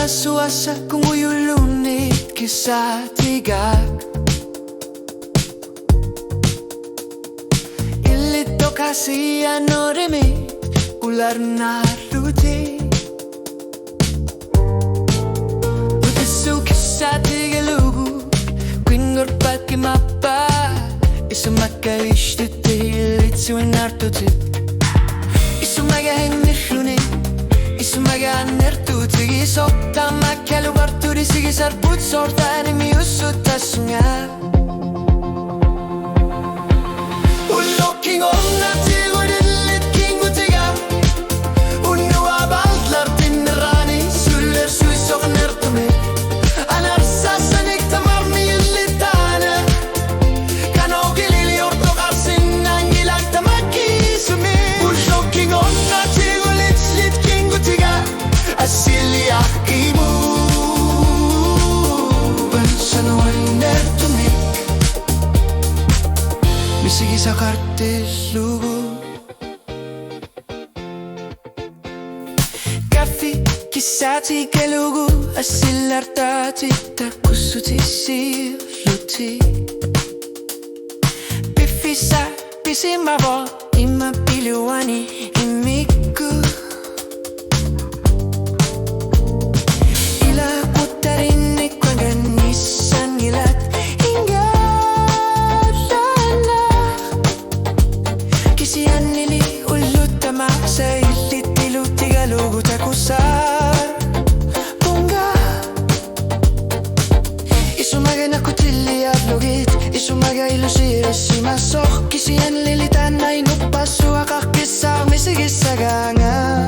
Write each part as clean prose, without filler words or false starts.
suasa kung uyulunit kisa tigak Ilito kasi anoremi ular na luti Utisu kisa tigalugu Quingor pat kimapa Isumakalish titi ilitsu inartuti Isumaga hennirluni Isumaga nertuti Sokta makalu barturi Sigi sarput sorta animi usuta sunga Ulloking onna tigurilit kingutiga Unua ballar tinrani Suller suisok nertumi Anarsa sanik tamarni illitana Kanogilili ortokarsin Angilag tamaki sumi Ulloking onna tigulit slit kingutiga Asilia imu Bansanuan nertumi Misigi sacarte lugu Kaffi kisati kelugu Asilartati takusuti siluti Pifisa pisimavo Ima piliwani imiku Ila kutarini kwanganisan ilat Hingga lala Kisian nili ulutama Sa ilit ilutigalugu takusar Bunga Isumaga na kutili ablogit Isumaga ilusira simasok Kisian lilitan na inupasu Akakisar misigisaganga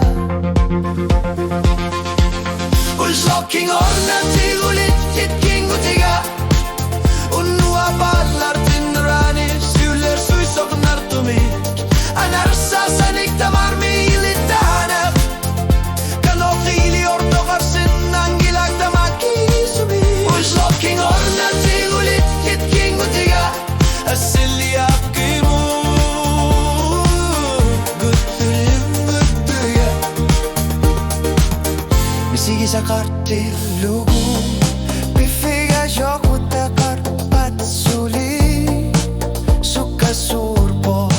Ulloking orna tigulit hit kingutiga Unua ballar tinrani Suller suisok nartumi Anarsa sanik tamarmi ilitana Kanogili ortokarsin Angilag tamaki sumi Ulloking orna tigulit hit kingutiga Asiliak imu Guttuliga Misigi sakarte lugu Bifiga joku takar patsuli Suka surpo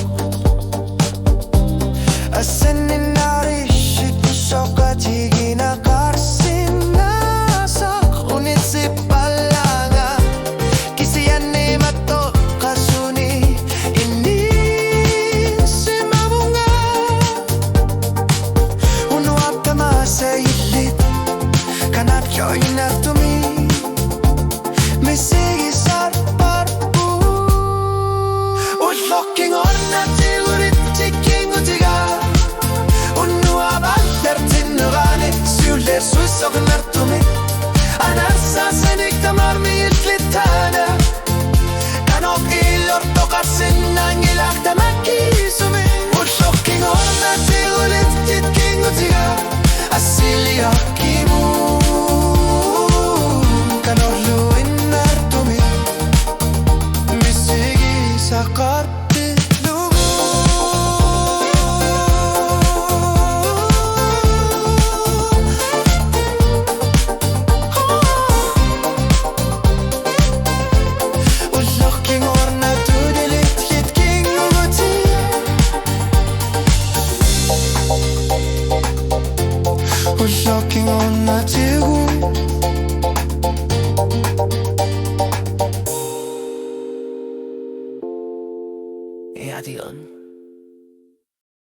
Asenin narishit soka tigina karsin Nasa kunit si palanga Kisiyan ni mato kasuni Ini si mabunga Unuap tama sa ilit Kanap yo'y natumi Misigi sarparpu Ulloking orna tigurit tikingutiga Unua ballar tinrani Suller suisok nartumi Anarsa sanik tamarmi illitana Kanok ilortokarsin Angilag tamaki sumi Ulloking orna tigulit tikingutiga Asilia kimu Kanoluin nartumi Misigi sakarte lugu Ulloking orna tudilit hit kinguti Ulloking orna tigu Adion